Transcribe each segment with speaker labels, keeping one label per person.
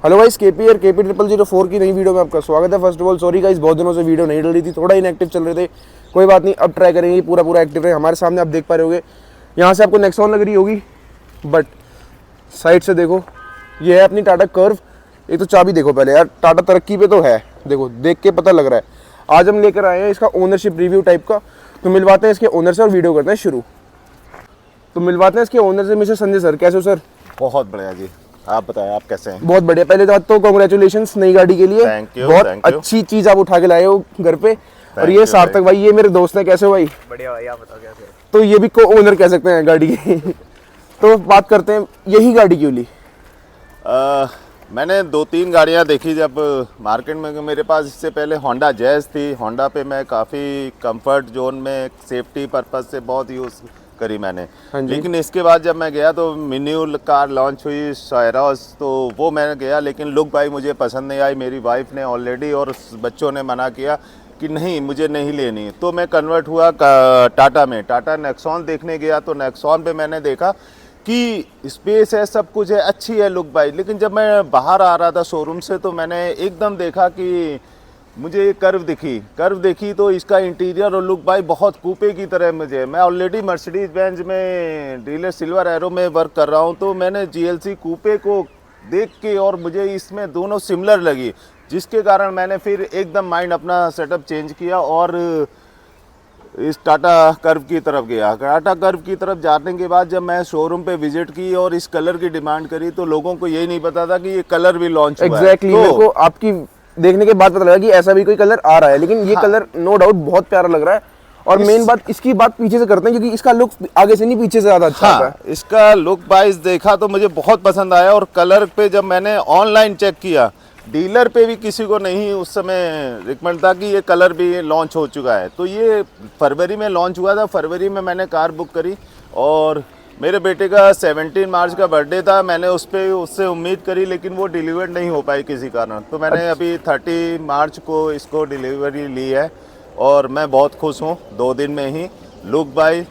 Speaker 1: Hello guys, KP और KP 004 की नई वीडियो में आपका स्वागत है। First of all sorry guys, बहुत दिनों से वीडियो नहीं डल रही थी, थोड़ा इनएक्टिव चल रहे थे। कोई बात नहीं, अब ट्राई करेंगे पूरा एक्टिव रहे। हमारे सामने आप देख पा रहे होगे, यहाँ से आपको नेक्सॉन लग रही होगी, बट साइड से देखो ये है अपनी टाटा कर्व। एक तो चाबी देखो पहले यार, टाटा तरक्की पे तो है, देखो देख के पता लग रहा है। आज हम लेकर आए हैं इसका ओनरशिप रिव्यू टाइप का, तो मिलवाते हैं इसके ओनर से और वीडियो करते हैं शुरू। तो मिलवाते हैं इसके ओनर से, मिस्टर संजय सर। कैसे हो सर?
Speaker 2: बहुत बढ़िया जी, आप बताएं आप कैसे हैं?
Speaker 1: बहुत बढ़िया। पहले बात तो कांग्रेचुलेशंस नई गाड़ी के लिए।
Speaker 2: थैंक यू,
Speaker 1: बहुत
Speaker 2: थैंक यू।
Speaker 1: अच्छी चीज आप उठा के लाए हो घर पे। और ये सार्थक भाई, ये मेरे दोस्त हैं। कैसे हो भाई?
Speaker 3: बढ़िया भाई, आप बताओ कैसे हो?
Speaker 1: तो ये भी को ओनर कह सकते हैं गाड़ी के। तो बात करते हैं, यही गाड़ी क्यों ली?
Speaker 2: मैंने 2-3 गाड़ियां देखी जब मार्केट में। मेरे पास इससे पहले होंडा जैज़ थी। होंडा पे मैं काफ़ी कंफर्ट जोन में सेफ्टी पर्पस से बहुत यूज़ करी मैंने।
Speaker 1: हाँ जी।
Speaker 2: लेकिन इसके बाद जब मैं गया तो मिन्यूल कार लॉन्च हुई सायरस, तो वो मैंने गया, लेकिन लुक भाई मुझे पसंद नहीं आई। मेरी वाइफ ने ऑलरेडी और बच्चों ने मना किया कि नहीं मुझे नहीं लेनी, तो मैं कन्वर्ट हुआ टाटा में। टाटा नेक्सॉन देखने गया तो नेक्सॉन पे मैंने देखा कि स्पेस है, सब कुछ है, अच्छी है लुक भाई। लेकिन जब मैं बाहर आ रहा था शोरूम से तो मैंने एकदम देखा कि मुझे ये कर्व देखी तो इसका इंटीरियर और लुक भाई बहुत कूपे की तरह मुझे। मैं ऑलरेडी मर्सिडीज बेंज में डीलर सिल्वर एरो में वर्क कर रहा हूँ, तो मैंने जीएलसी कूपे को देख के और मुझे इसमें दोनों सिमिलर लगी, जिसके कारण मैंने फिर एकदम माइंड अपना सेटअप चेंज किया और इस टाटा कर्व की तरफ गया। टाटा कर्व की तरफ जाने के बाद जब मैं शोरूम पे विजिट की और इस कलर की डिमांड करी तो लोगों को यही नहीं पता था कि ये कलर भी लॉन्च हुआ है।
Speaker 1: एग्जैक्टली, मेरे को आपकी देखने के बाद पता लगा कि ऐसा भी कोई कलर आ रहा है। लेकिन ये कलर नो डाउट बहुत प्यारा लग रहा है। और मेन बात, इसकी बात पीछे से करते हैं क्योंकि इसका लुक आगे से नहीं पीछे से ज्यादा अच्छा आता है।
Speaker 2: इसका लुक वाइज देखा तो मुझे बहुत पसंद आया। और कलर पे जब मैंने ऑनलाइन चेक किया, डीलर पे भी किसी को नहीं उस समय रिकमेंड था कि ये कलर भी लॉन्च हो चुका है। तो ये फरवरी में लॉन्च हुआ था। फरवरी में मैंने कार बुक करी और मेरे बेटे का 17 मार्च का बर्थडे था। मैंने उससे उम्मीद करी, लेकिन वो डिलीवर्ड नहीं हो पाई किसी कारण। तो मैंने अभी 30 मार्च को इसको डिलीवरी ली है और मैं बहुत खुश हूँ। 2 दिन में ही लुक बाय,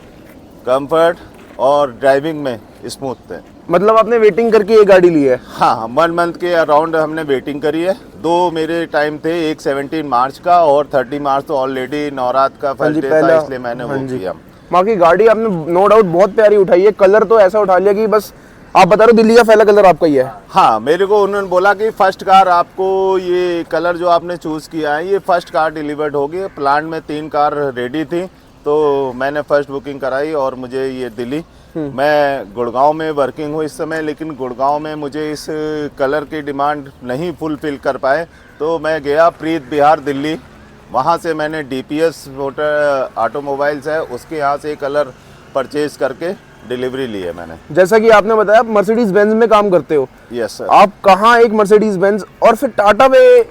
Speaker 2: कंफर्ट और ड्राइविंग में स्मूथ थे।
Speaker 1: मतलब आपने वेटिंग करके ये गाड़ी ली है?
Speaker 2: हाँ, 1 मंथ के अराउंड हमने वेटिंग करी है। 2 मेरे टाइम थे, एक 17 मार्च का और 30 मार्च तो ऑलरेडी नवरात्र का फर्स्ट डे था, इसलिए मैंने वो किया।
Speaker 1: बाकी गाड़ी आपने नो डाउट बहुत प्यारी उठाई है। कलर तो ऐसा उठा लिया कि बस आप बता रहे हो दिल्ली का पहला कलर आपका ही है।
Speaker 2: हाँ, मेरे को उन्होंने बोला कि फर्स्ट कार आपको ये कलर जो आपने चूज़ किया है ये फर्स्ट कार डिलीवर्ड होगी। प्लांट में 3 कार रेडी थी, तो मैंने फर्स्ट बुकिंग कराई और मुझे ये दिल्ली। मैं गुड़गांव में वर्किंग हूँ इस समय, लेकिन गुड़गांव में मुझे इस कलर की डिमांड नहीं फुलफिल कर पाए, तो मैं गया प्रीत बिहार दिल्ली। वहाँ से मैंने डीपीएस मोटर ऑटोमोबाइल्स है, उसके यहाँ से कलर परचेज करके डिलीवरी ली है मैंने।
Speaker 1: जैसा कि आपने बताया आप मर्सिडीज बेंज में काम करते हो।
Speaker 2: Yes sir.
Speaker 1: आप कहाँ एक मर्सिडीज बेंज और फिर टाटा पे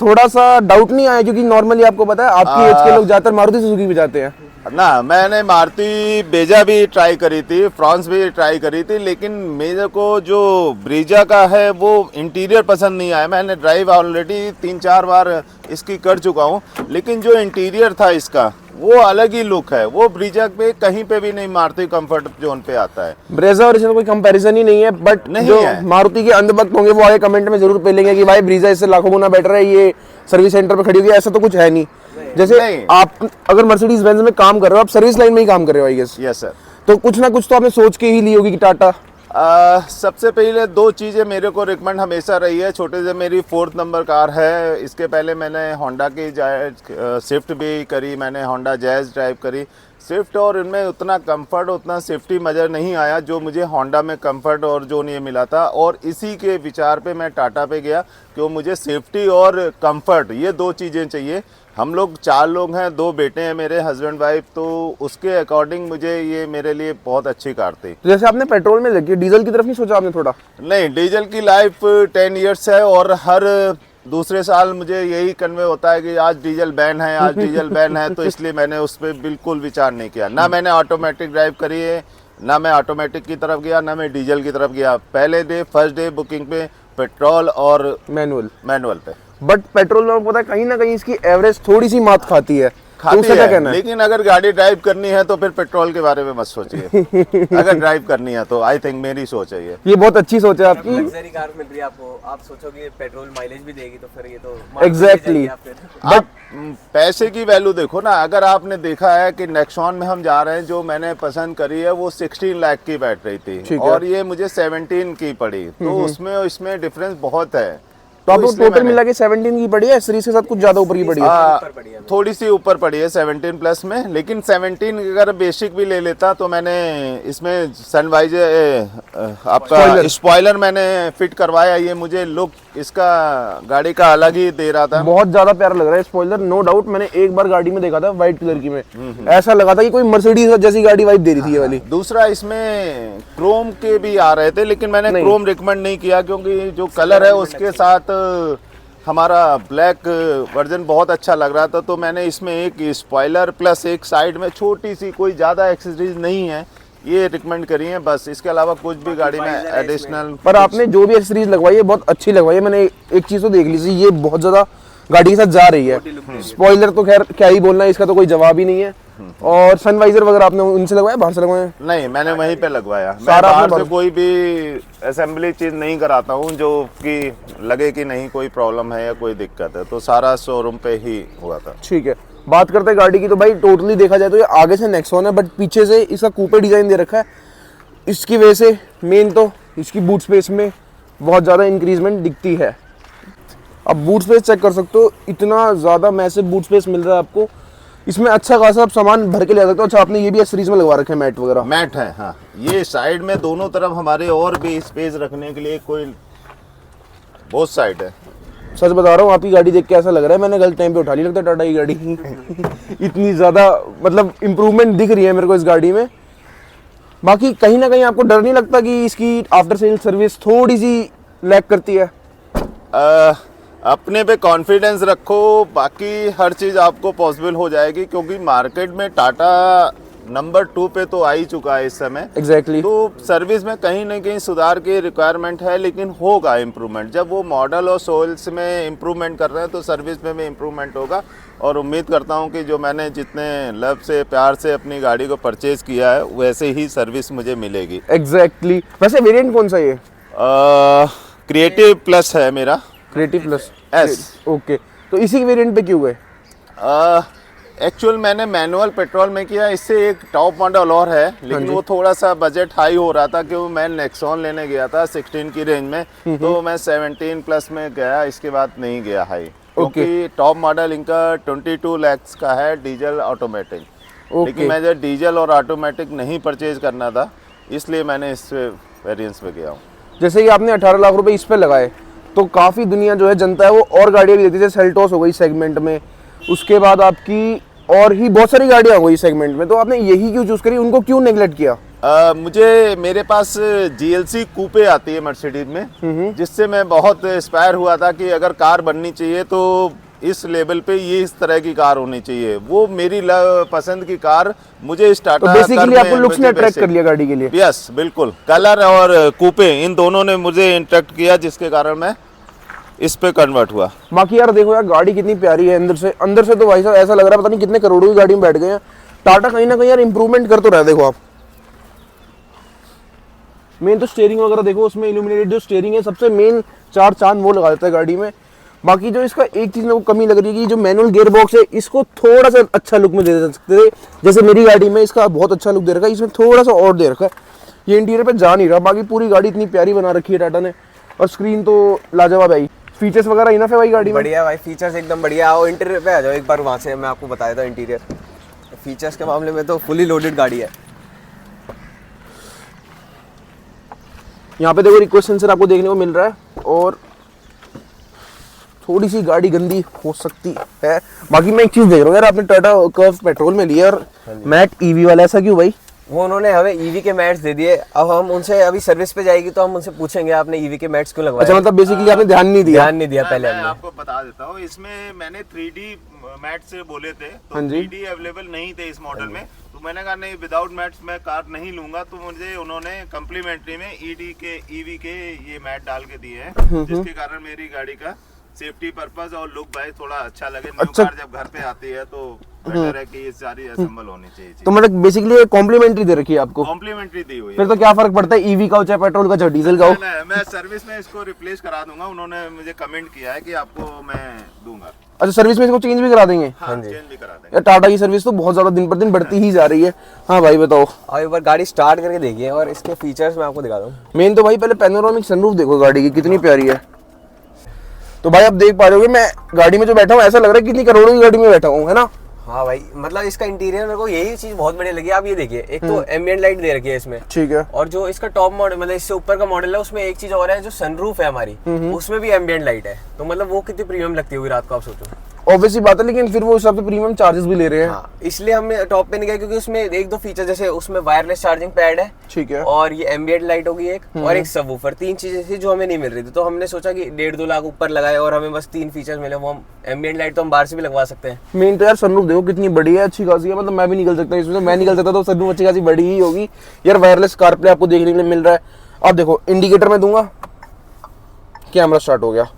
Speaker 1: थोड़ा सा डाउट नहीं आया? क्योंकि नॉर्मली आपको पता है आपकी एज के लोग ज्यादातर मारुति सुजुकी भी जाते हैं
Speaker 2: ना। मैंने मारुति ब्रेजा भी ट्राई करी थी, फ्रांस भी ट्राई करी थी, लेकिन मेरे को जो ब्रेजा का है वो इंटीरियर पसंद नहीं आया। मैंने ड्राइव ऑलरेडी 3-4 बार इसकी कर चुका हूँ, लेकिन जो इंटीरियर था इसका वो अलग ही लुक है। वो ब्रेजा पे कहीं पे भी नहीं मारुति कंफर्ट जोन पे आता है।
Speaker 1: ब्रेजा और इसमें कोई कंपैरिजन ही नहीं है। बट जो मारुति के अंधभक्त होंगे वो आगे कमेंट में जरूर पेलेंगे कि भाई ब्रेजा इससे लाखों गुना बेटर है, ये सर्विस सेंटर पे खड़ी हुई है। ऐसा तो कुछ है नहीं। जैसे आप अगर मर्सिडीज बेंज में काम कर रहे हो, आप सर्विस लाइन में ही काम कर रहे हो आई गेस।
Speaker 2: Yes sir.
Speaker 1: तो कुछ ना कुछ तो आपने सोच के ही ली होगी कि टाटा।
Speaker 2: सबसे पहले 2 चीज़ें मेरे को रिकमेंड हमेशा रही है। छोटे से मेरी 4th नंबर कार है। इसके पहले मैंने होंडा की स्विफ्ट भी करी, मैंने होंडा जैज़ ड्राइव करी स्विफ्ट, और इनमें उतना कंफर्ट उतना सेफ्टी मज़ा नहीं आया जो मुझे होंडा में कंफर्ट और जो नहीं मिला था। और इसी के विचार पे मैं टाटा पे गया क्यों मुझे सेफ्टी और कंफर्ट ये 2 चीज़ें चाहिए। हम लोग 4 लोग हैं, 2 बेटे हैं मेरे, हस्बैंड वाइफ, तो उसके अकॉर्डिंग मुझे ये मेरे लिए बहुत अच्छी कार थी।
Speaker 1: तो जैसे आपने पेट्रोल में लगी, डीजल की तरफ नहीं सोचा आपने थोड़ा?
Speaker 2: नहीं, डीजल की लाइफ 10 ईयर्स है और हर दूसरे साल मुझे यही कन्वे होता है कि आज डीजल बैन है, आज डीजल बैन है, तो इसलिए मैंने उस पर बिल्कुल विचार नहीं किया। ना मैंने ऑटोमेटिक ड्राइव करी है, ना मैं ऑटोमेटिक की तरफ गया, ना मैं डीजल की तरफ गया। पहले डे फर्स्ट डे बुकिंग पे पेट्रोल और मैनुअल पे।
Speaker 1: बट पेट्रोल में पता है कहीं ना कहीं इसकी एवरेज थोड़ी सी मात खाती है। तो उसका क्या कहना है?
Speaker 2: लेकिन अगर गाड़ी ड्राइव करनी है तो फिर पेट्रोल के बारे में मत सोचिए। अगर ड्राइव करनी है तो आई थिंक मेरी सोच है
Speaker 1: ये बहुत अच्छी सोच है आपकी।
Speaker 3: लग्जरी कार मिल रही है आपको, आप सोचोगे पेट्रोल माइलेज भी देगी, तो फिर ये तो
Speaker 1: Exactly.
Speaker 2: आप पैसे की वैल्यू देखो ना। अगर आपने देखा है कि नेक्सॉन में हम जा रहे हैं, जो मैंने पसंद करी है वो 16 लाख की बैठ रही थी
Speaker 1: ठीक है।
Speaker 2: और ये मुझे 17 की पड़ी, तो उसमें इसमें डिफरेंस बहुत है।
Speaker 1: तो आपको
Speaker 2: इसलिए
Speaker 1: टोटल
Speaker 2: मैंने-
Speaker 1: मिला के 17 की पड़ी है, सीरीज के साथ कुछ ज्यादा ऊपर की पड़ी है।
Speaker 2: थोड़ी सी ऊपर पड़ी है 17 प्लस में, लेकिन 17 अगर बेसिक भी ले लेता तो मैंने इसमें सनवाइजर आपका स्पॉइलर मैंने फिट करवाया। ये मुझे लुक इसका गाड़ी का अलग ही दे रहा था।
Speaker 1: बहुत ज्यादा प्यारा लग रहा है स्पॉइलर, नो डाउट। मैंने एक बार गाड़ी में देखा था व्हाइट कलर की में, ऐसा लगा था कि कोई मर्सिडीज जैसी गाड़ी वाइब दे रही थी ये वाली।
Speaker 2: दूसरा इसमें क्रोम के भी आ रहे थे, लेकिन मैंने
Speaker 1: नहीं।
Speaker 2: क्रोम रिकमेंड नहीं किया क्योंकि जो कलर है उसके साथ हमारा ब्लैक वर्जन बहुत अच्छा लग रहा था। तो मैंने इसमें एक स्पॉइलर प्लस एक साइड में छोटी सी, कोई ज़्यादा एक्सेसरीज नहीं है, ये रिकमेंड करी है बस। इसके अलावा कुछ भी गाड़ी में एडिशनल।
Speaker 1: पर आपने जो भी एक्सेसरीज लगवाई है बहुत अच्छी लगवाई है। मैंने एक चीज तो देख ली थी, ये बहुत ज्यादा गाड़ी के साथ जा रही है। स्पॉइलर तो खैर क्या ही बोलना है, इसका तो कोई जवाब ही नहीं है। और सनवाइजर वगैरह आपने उनसे लगवाया, बाहर से लगवाया?
Speaker 2: नहीं, मैंने वहीं पे लगवाया। मैं
Speaker 1: सारा
Speaker 2: बाहर
Speaker 1: आपने
Speaker 2: से कोई भी असेंबली चीज नहीं कराता हूँ जो कि लगे कि नहीं कोई प्रॉब्लम है या कोई दिक्कत है, तो सारा शोरूम पे ही हुआ था।
Speaker 1: ठीक है, बात करते हैं गाड़ी की। तो भाई टोटली देखा जाए तो ये आगे से नेक्सॉन है, बट पीछे से इसका कूपे डिजाइन दे रखा है। इसकी वजह से मेन तो इसकी बूट स्पेस में बहुत ज़्यादा इंक्रीजमेंट दिखती है। अब बूट स्पेस चेक कर सकते हो, इतना ज़्यादा मैसिव बूट स्पेस मिल रहा है आपको। इसमें अच्छा खासा आप सामान भर के ले सकते हो। अच्छा, आपने ये भी सीरीज में लगवा रखे हैं मैट वगैरह?
Speaker 2: मैट है, हाँ। ये साइड में दोनों तरफ हमारे और भी स्पेस रखने के लिए कोई बहुत साइड है।
Speaker 1: सच बता रहा हूँ, आपकी गाड़ी देख के ऐसा लग रहा है मैंने गलत टाइम पे उठा ली लगता है टाटा की गाड़ी। इतनी ज़्यादा मतलब इम्प्रूवमेंट दिख रही है मेरे को इस गाड़ी में। बाकी कहीं ना कहीं आपको डर नहीं लगता कि इसकी आफ्टर सेल सर्विस थोड़ी सी लैग करती है?
Speaker 2: अपने पे कॉन्फिडेंस रखो, बाकी हर चीज़ आपको पॉसिबल हो जाएगी क्योंकि मार्केट में टाटा नंबर 2 पे तो आ ही चुका है इस समय।
Speaker 1: एग्जैक्टली।
Speaker 2: तो सर्विस में कहीं ना कहीं सुधार की रिक्वायरमेंट है, लेकिन होगा इम्प्रूवमेंट। जब वो मॉडल और सोल्स में इम्प्रूवमेंट कर रहे हैं तो सर्विस में भी इम्प्रूवमेंट होगा। और उम्मीद करता हूं कि जो मैंने जितने लव से प्यार से अपनी गाड़ी को परचेज़ किया है वैसे ही सर्विस मुझे मिलेगी।
Speaker 1: एग्जैक्टली। वैसे वेरिएंट कौन सा ये?
Speaker 2: क्रिएटिव प्लस है मेरा।
Speaker 1: Creative plus
Speaker 2: S.
Speaker 1: ओके, तो इसी वेरिएंट पे क्यों गए?
Speaker 2: एक्चुअल मैंने मैनुअल पेट्रोल में किया, इससे एक टॉप मॉडल और है, लेकिन वो थोड़ा सा बजट हाई हो रहा था क्योंकि मैं नेक्सॉन लेने गया था 16 की रेंज में, तो मैं 17 प्लस में गया, इसके बाद नहीं गया हाई, क्योंकि टॉप मॉडल इनका 22 लाख का है डीजल ऑटोमेटिक। लेकिन मैं जब डीजल और ऑटोमेटिक नहीं परचेज करना था, इसलिए मैंने इस वेरिएंस पे गया हूँ।
Speaker 1: जैसे कि आपने 18 लाख रुपए इस पे लगाए, तो काफ़ी दुनिया जो है जनता है वो और गाड़ियाँ भी देती है, जैसे सेल्टोस हो गई सेगमेंट में, उसके बाद आपकी और ही बहुत सारी गाड़ियाँ हो गई सेगमेंट में। तो आपने यही क्यों चूज़ करी, उनको क्यों नेगलेक्ट किया?
Speaker 2: मेरे पास GLC कूपे आती है मर्सिडीज में, जिससे मैं बहुत इंस्पायर हुआ था कि अगर कार बननी चाहिए तो इस लेवल पे ये इस तरह की कार होनी चाहिए। वो मेरी पसंद की कार मुझे स्टार्ट।
Speaker 1: तो बेसिकली आपको लुक्स ने अट्रैक्ट कर लिया गाड़ी के लिए?
Speaker 2: यस, बिल्कुल। कलर और कूपे इन दोनों ने मुझे इंट्रैक्ट किया, जिसके कारण मैं इस पे कन्वर्ट हुआ।
Speaker 1: बाकी यार देखो यार, गाड़ी कितनी प्यारी है अंदर से तो भाई साहब ऐसा लग रहा है पता नहीं कितने करोड़ों की गाड़ी में बैठ गए हैं। टाटा कहीं ना कहीं यार इंप्रूवमेंट कर तो रहा है। देखो आप मेन तो स्टीयरिंग वगैरह देखो, उसमें इल्यूमिनेटेड जो स्टीयरिंग है सबसे मेन 4 चांद वो लगा देता है गाड़ी में। बाकी जो इसका एक चीज़ मेरे को कमी लग रही है कि जो मैनुअल गियर बॉक्स है इसको थोड़ा सा अच्छा लुक में दे सकते थे। जैसे मेरी गाड़ी में इसका बहुत अच्छा लुक दे रखा है, इसमें थोड़ा सा और दे रखा है। ये इंटीरियर पे जा नहीं रहा। बाकी पूरी गाड़ी इतनी प्यारी बना रखी है टाटा ने, और स्क्रीन तो लाजवाब है। फीचर्स वगैरह इनफ है भाई गाड़ी में?
Speaker 3: बढ़िया भाई, फीचर्स एकदम बढ़िया। आओ इंटीरियर पे आ जाओ एक बार, वहाँ से मैं आपको बताया था इंटीरियर। फीचर्स के मामले में तो फुली लोडेड गाड़ी है।
Speaker 1: यहाँ पे देखो रिक्वेस्ट सेंसर आपको देखने को मिल रहा है, और थोड़ी सी गाड़ी गंदी हो सकती है। बाकी मैं एक चीज़ देख रहा हूँ यार, आपने टाटा कर्व पेट्रोल में लिया और मैट ईवी वाला, ऐसा क्यों भाई?
Speaker 3: वो उन्होंने हमें ईवी के मैट्स दे दिए। अब हम उनसे अभी सर्विस पे जाएगी तो हम उनसे पूछेंगे आपने ईवी के मैट्स क्यों लगवाए?
Speaker 1: अच्छा, मतलब बेसिकली आपने ध्यान नहीं दिया?
Speaker 3: ध्यान नहीं दिया पहले
Speaker 2: मैं
Speaker 3: हमने।
Speaker 2: आपको बता देता हूँ, इसमें मैंने 3D मैट से बोले थे, तो
Speaker 1: हाँ जी।
Speaker 2: 3D अवेलेबल नहीं थे इस मॉडल में, तो मैंने कहा नहीं, विदाउट मैट्स मैं कार नहीं लूंगा। तो मुझे उन्होंने कम्प्लीमेंट्री में ईवी के ये मैट डाल के दिए हैं, जिसके कारण मेरी गाड़ी का सेफ्टी पर्पस और लुक भाई थोड़ा अच्छा लगे। न्यू कार जब घर पे आती है तो बेटर है कि ये सारी असेंबल होनी चाहिए।
Speaker 1: तो मतलब बेसिकली कॉम्प्लीमेंट्री दे रखी है आपको,
Speaker 2: कॉम्प्लीमेंट्री दी हुई है।
Speaker 1: फिर तो क्या फर्क पड़ता है ईवी का हो चाहे पेट्रोल का चाहे डीजल का हो।
Speaker 2: नहीं, मैं सर्विस में इसको रिप्लेस करा दूंगा, उन्होंने मुझे कमेंट किया है कि आपको मैं दूंगा।
Speaker 1: अच्छा, सर्विस में इसको चेंज भी करा देंगे?
Speaker 2: हाँ, चेंज भी करा देंगे।
Speaker 1: यार टाटा की सर्विस तो बहुत ज्यादा दिन पर दिन बढ़ती ही जा रही है। हाँ भाई बताओ।
Speaker 3: और एक बार गाड़ी स्टार्ट करके देखिए और इसके फीचर्स मैं आपको दिखा दूँ।
Speaker 1: मेन तो भाई पहले पैनोरामिक सनरूफ देखो गाड़ी की कितनी प्यारी है। तो भाई आप देख पा रहे हो मैं गाड़ी में जो बैठा हूँ ऐसा लग रहा है कितनी करोड़ों की गाड़ी में बैठा हूँ, है ना?
Speaker 3: हाँ भाई, मतलब इसका इंटीरियर मेरे को यही चीज बहुत बढ़िया लगी। आप ये देखिए, एक तो एम्बिएंट लाइट दे रखी है इसमें,
Speaker 1: ठीक है।
Speaker 3: और जो इसका टॉप मॉडल मतलब इससे ऊपर का मॉडल है उसमें एक चीज और है, जो सनरूफ है हमारी उसमें भी एम्बिएंट लाइट है। तो मतलब वो कितनी प्रीमियम लगती होगी रात को, आप सोचो।
Speaker 1: ऑब्वियसली बात है, लेकिन फिर वो हिसाब से प्रीमियम चार्जेस भी ले रहे हैं।
Speaker 3: हाँ, इसलिए हमने टॉप पे नहीं गए क्योंकि उसमें एक दो फीचर, जैसे उसमें वायरलेस चार्जिंग पैड है,
Speaker 1: ठीक है,
Speaker 3: और ये एम्बिएंट लाइट होगी एक, और एक सबवूफर। तीन चीजें थी जो हमें नहीं मिल रही थी, तो हमने सोचा कि 1.5-2 लाख ऊपर लगाए और हमें बस 3 फीचर्स मिले। वो हम एम्बिएंट लाइट तो हम बाहर से भी लगवा सकते हैं।
Speaker 1: मेन तो यार सनरूफ देखो कितनी बड़ी है, अच्छी खासी है। मतलब मैं भी निकल सकता हूँ इसमें, मैं निकल सकता तो सनरूफ अच्छी खासी बड़ी ही होगी यार। वायरलेस कारप्ले आपको देखने के लिए मिल रहा है। अब देखो इंडिकेटर में दूंगा, कैमरा स्टार्ट हो गया।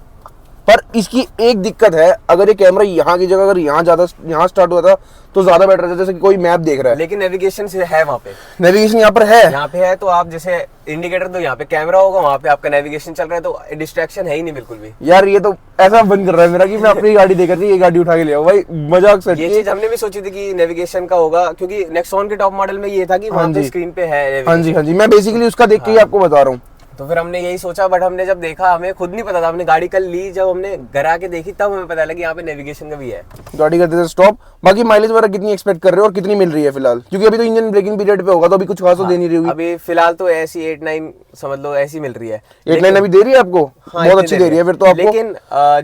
Speaker 1: पर इसकी एक दिक्कत है, अगर ये कैमरा यहाँ की जगह अगर यहाँ स्टार्ट हुआ था तो ज्यादा बेटर है। जैसे कि कोई मैप देख रहा है,
Speaker 3: लेकिन नेविगेशन से है वहाँ पे,
Speaker 1: नेविगेशन यहाँ पर है,
Speaker 3: यहाँ पे है। तो आप जैसे इंडिकेटर दो, यहाँ पे कैमरा होगा, वहाँ पे आपका नेविगेशन चल रहा है, तो डिस्ट्रैक्शन है ही नहीं बिल्कुल भी।
Speaker 1: यार ये तो ऐसा बंद कर रहा है मेरा कि मैं अपनी गाड़ी देकर के ये गाड़ी उठा के ले आओ भाई, मजाक से।
Speaker 3: ये चीज हमने भी सोची थी कि नेविगेशन का होगा, क्योंकि नेक्सॉन के टॉप मॉडल में ये था कि वहाँ पे स्क्रीन पे है।
Speaker 1: हाँ जी हाँ जी, मैं बेसिकली उसका देख के ही आपको बता रहा हूँ।
Speaker 3: तो फिर हमने यही सोचा, बट हमने जब देखा, हमें खुद नहीं पता था, हमने गाड़ी कल ली, जब हमने घर आके देखी तब हमें पता लगा कि यहाँ पे नेविगेशन का भी है।
Speaker 1: गाड़ी करते थे स्टॉप। बाकी माइलेज वगैरह कितनी एक्सपेक्ट कर रहे हो और कितनी मिल रही है फिलहाल? क्योंकि अभी तो इंजन ब्रेकिंग पीरियड पे होगा तो अभी कुछ खास तो दे नहीं रही होगी।
Speaker 3: अभी फिलहाल तो ऐसी 8-9 समझ लो ऐसी मिल रही है।
Speaker 1: 8-9 अभी दे रही है आपको?
Speaker 3: हाँ,
Speaker 1: बहुत अच्छी दे रही है फिर तो आपको।
Speaker 3: लेकिन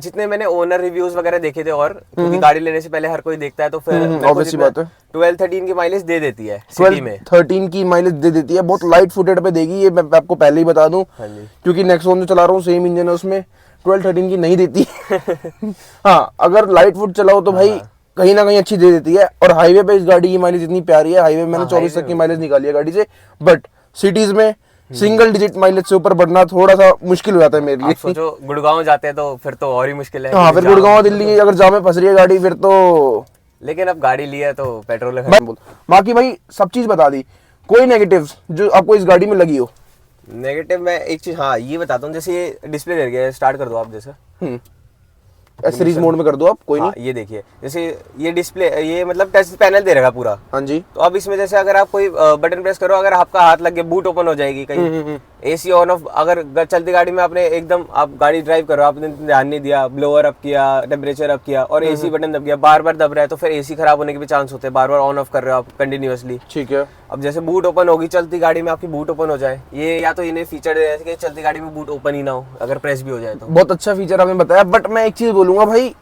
Speaker 3: जितने मैंने ओनर रिव्यूज वगैरह देखे थे, और क्योंकि गाड़ी लेने से पहले हर कोई देखता है, तो फिर
Speaker 1: ऑब्वियसली बात है
Speaker 3: 12-13 की माइलेज दे देती है सिटी में।
Speaker 1: 13 की माइलेज दे देती है, बहुत लाइट फुटेड पे देगी ये, मैं आपको पहले ही बता दूं।
Speaker 3: हाँ जी।
Speaker 1: क्योंकि नेक्सॉन जो चला रहा हूँ सेम इंजन है उसमें, 12-13 की नहीं देती। हाँ, अगर लाइट फुट चलाओ तो भाई कहीं ना कहीं अच्छी दे देती है। और हाईवे पे इस गाड़ी की माइलेज इतनी प्यारी है, हाईवे मैंने 24 तक की माइलेज निकाली है गाड़ी से, बट सिटीज में सिंगल डिजिट माइलेज से ऊपर बढ़ना थोड़ा सा मुश्किल हो जाता है मेरे लिए।
Speaker 3: सोचो गुड़गांव जाते हैं तो फिर तो और ही मुश्किल है।
Speaker 1: हाँ, फिर गुड़गांव दिल्ली अगर जाम में फंस रही है गाड़ी फिर तो।
Speaker 3: लेकिन अब गाड़ी ली है तो पेट्रोल
Speaker 1: बाकी भाई सब चीज बता दी, कोई नेगेटिव जो आपको इस गाड़ी में लगी हो?
Speaker 3: नेगेटिव मैं एक चीज हाँ ये बताता हूँ, जैसे ये डिस्प्ले दे रखा है, स्टार्ट कर दो आप जैसे
Speaker 1: सीरीज मोड में कर दो आप, कोई नहीं।
Speaker 3: ये देखिए, जैसे ये डिस्प्ले, ये मतलब टच पैनल दे रखा पूरा।
Speaker 1: हाँ जी।
Speaker 3: तो अब इसमें जैसे अगर आप कोई बटन प्रेस करो, अगर आपका हाथ लग गया, बूट ओपन हो जाएगी कहीं। एसी ऑन ऑफ, अगर चलती गाड़ी में आपने एकदम, आप गाड़ी ड्राइव करो, आपने ध्यान नहीं दिया, ब्लोअर अप किया, टेम्परेचर अप किया और एसी बटन दब गया, बार बार दब रहा है, तो फिर एसी खराब होने के भी चांस होते हैं। बार बार ऑन ऑफ कर रहे हो आप कंटिन्यूअसली,
Speaker 1: ठीक है।
Speaker 3: अब जैसे बूट ओपन होगी चलती गाड़ी में, आपकी बूट ओपन हो जाए, ये या तो इन्हें फीचर दे रहे हैं कि चलती गाड़ी में बूट ओपन ही ना हो अगर प्रेस भी हो जाए तो।
Speaker 1: बहुत अच्छा फीचर आपने बताया, बट मैं एक चीज बोलूंगा भाई,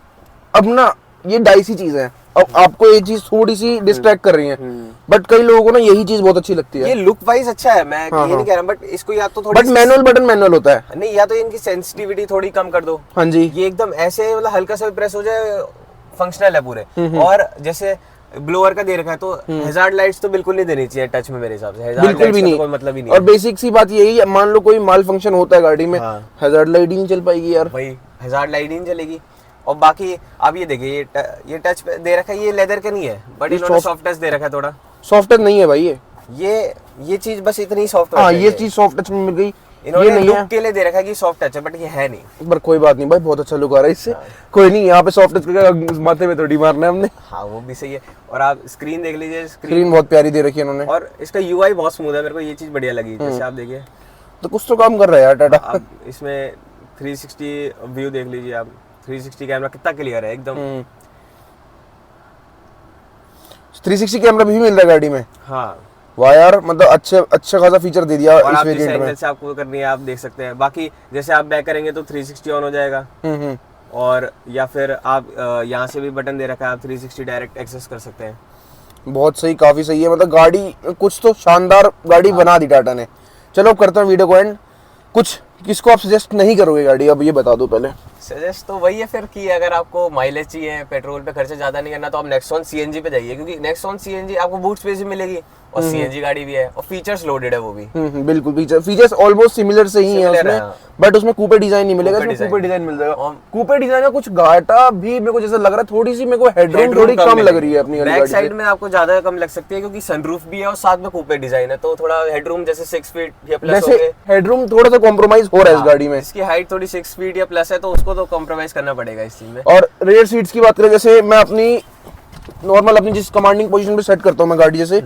Speaker 1: अब ना ये डाइसी चीज है, अब आपको ये चीज थोड़ी सी डिस्ट्रैक्ट कर रही है, बट कई लोगों को ना यही चीज बहुत अच्छी लगती है।
Speaker 3: ये लुक वाइज अच्छा है, मैं ये नहीं कह रहा, बट इसको या तो थोड़ी,
Speaker 1: बट मैनुअल बटन मैनुअल होता है
Speaker 3: नहीं, या तो इनकी सेंसिटिविटी थोड़ी कम कर दो।
Speaker 1: हाँ जी।
Speaker 3: ये एकदम ऐसे मतलब हल्का सा प्रेस हो जाए, फंक्शनल है पूरे। और जैसे ब्लोअर का दे रखा है, तो हैजार्ड लाइट्स तो बिल्कुल नहीं देनी चाहिए टच में मेरे हिसाब से,
Speaker 1: बिल्कुल भी नहीं,
Speaker 3: कोई मतलब ही नहीं।
Speaker 1: और बेसिक सी बात यही है, मान लो कोई माल फंक्शन होता है गाड़ी में, हैजार्ड लाइट ही नहीं चल पाएगी यार,
Speaker 3: भाई हैजार्ड लाइट ही नहीं चलेगी। और बाकी आप ये देखिए, ये टच दे रखा है, ये लेदर का नहीं है, बट इन्होंने सॉफ्ट टच दे रखा है थोड़ा।
Speaker 1: सॉफ्ट टच नहीं है भाई
Speaker 3: ये चीज बस इतनी सॉफ्ट,
Speaker 1: हाँ ये चीज सॉफ्ट टच में मिल गई।
Speaker 3: इन्होंने ये लुक के लिए दे रखा है कि सॉफ्ट टच है, बट ये है नहीं।
Speaker 1: पर कोई बात नहीं भाई, बहुत अच्छा लुक आ रहा है इससे। कोई नहीं, यहाँ पे सॉफ्ट टच का माथे में थोड़ी मारना है हमने।
Speaker 3: हाँ वो भी सही है। और आप स्क्रीन देख लीजिए,
Speaker 1: स्क्रीन बहुत प्यारी दे रखी है उन्होंने,
Speaker 3: और इसका यूआई बहुत स्मूथ है, मेरे को ये चीज बढ़िया लगी। जैसे आप देखिए,
Speaker 1: तो कुछ तो काम कर रहा है यार टाटा।
Speaker 3: आप इसमें 360 व्यू देख लीजिए, आप 360 कैमरा कितना क्लियर है एकदम।
Speaker 1: 360 कैमरा भी मिल रहा है गाड़ी में।
Speaker 3: हाँ
Speaker 1: वाह यार, मतलब अच्छा खासा फीचर दे दिया
Speaker 3: और
Speaker 1: इस
Speaker 3: आप जिस
Speaker 1: वेरिएंट में।
Speaker 3: एंगल से आपको करनी है आप देख सकते हैं। बाकी जैसे आप बैक करेंगे तो 360 ऑन हो जाएगा, और या फिर आप यहाँ से भी बटन दे रखा है, आप 360 डायरेक्ट एक्सेस कर सकते हैं।
Speaker 1: बहुत सही, काफी सही है, मतलब गाड़ी कुछ तो शानदार गाड़ी बना दी टाटा ने। चलो करते हैं वीडियो को एंड। कुछ किसको आप सजेस्ट नहीं करोगे गाड़ी, अब ये बता दो पहले।
Speaker 3: सजेस्ट तो वही है फिर कि अगर आपको माइलेज चाहिए, पेट्रोल पे खर्चा ज्यादा नहीं करना, तो आप नेक्सॉन सीएनजी पे जाइए, क्योंकि नेक्सॉन सीएनजी आपको बूट स्पेस भी मिलेगी और सीएनजी गाड़ी भी है और फीचर्स लोडेड है वो भी।
Speaker 1: बिल्कुल फीचर्स ऑलमोस्ट सिमिलर से ही है
Speaker 3: Similar
Speaker 1: उसमें,
Speaker 3: है, हाँ।
Speaker 1: बट उसमें कूपे डिजाइन नहीं मिलेगा,
Speaker 3: कूपे
Speaker 1: इसमें
Speaker 3: डिजाइन।
Speaker 1: कूपे डिजाइन मिल जाएगा।
Speaker 3: और-
Speaker 1: कूपे डिजाइन का कुछ घाटा भी मेरे को जैसा लग रहा है, थोड़ी सी मेरे को हेडरूम थोड़ी कम लग रही है अपनी वाली
Speaker 3: बैक
Speaker 1: गाड़ी
Speaker 3: साइड
Speaker 1: से।
Speaker 3: में आपको ज्यादा कम लग सकती है, क्योंकि सनरूफ भी है और साथ में कूपे डिजाइन है, तो थोड़ा हेडरूम जैसे 6 फीट या प्लस हो
Speaker 1: जैसे
Speaker 3: गए।
Speaker 1: हेडरूम थोड़ा सा कॉम्प्रोमाइज हो रहा है इस गाड़ी में।
Speaker 3: इसकी हाइट थोड़ी 6 फीट या प्लस है, तो उसको तो कॉम्प्रोमाइज करना पड़ेगा इस चीज में।
Speaker 1: और रेयर सीट्स की बात करें, जैसे मैं अपनी नॉर्मल अपनी जिस कमांडिंग पोजीशन पे सेट करता हूँ मैं गाड़ी, जैसे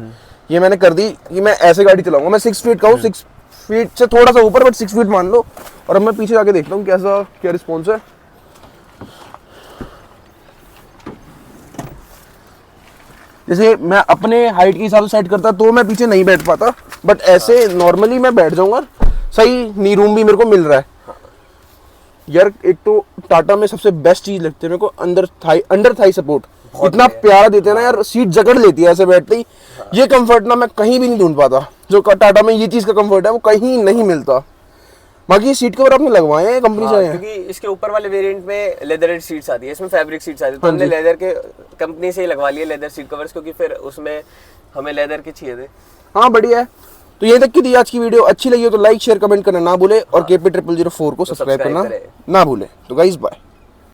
Speaker 1: ये मैंने कर दी कि मैं ऐसे गाड़ी चलाऊंगा, मैं 6 फीट का हूँ, 6 फीट से थोड़ा सा ऊपर, बट 6 फीट मान लो। और अब मैं पीछे जाके देखता हूँ कैसा क्या रिस्पॉन्स है। जैसे मैं अपने हाइट के हिसाब से सेट करता तो मैं पीछे नहीं बैठ पाता, बट ऐसे नॉर्मली मैं बैठ जाऊंगा, सही नी रूम भी मेरे को मिल रहा है यार। एक तो टाटा में सबसे बेस्ट चीज लगती है मेरे को अंडर थाई सपोर्ट, इतना प्यारा देते हैं ना यार, सीट जकड़ लेती है ऐसे बैठते ही। ये कंफर्ट ना मैं कहीं भी नहीं ढूंढ पाता, जो टाटा में ये चीज का कंफर्ट है वो कहीं नहीं मिलता। बाकी सीट कवर आपने लगवाए हैं कंपनी से आए हैं?
Speaker 3: क्योंकि इसके ऊपर वाले वेरिएंट में लेदर सीट्स आती है, इसमें फैब्रिक सीट्स आती है, तो हमने लेदर के कंपनी से ही लगवा लिए लेदर सीट कवर्स, क्योंकि फिर उसमें हमें लेदर के चाहिए थे।
Speaker 1: हाँ बढ़िया है। तो ये तक की थी आज की वीडियो, अच्छी लगी हो तो लाइक शेयर कमेंट करना ना भूले, और KP004 को सब्सक्राइब करना
Speaker 3: करें।
Speaker 1: ना भूले। तो गाइस बाय।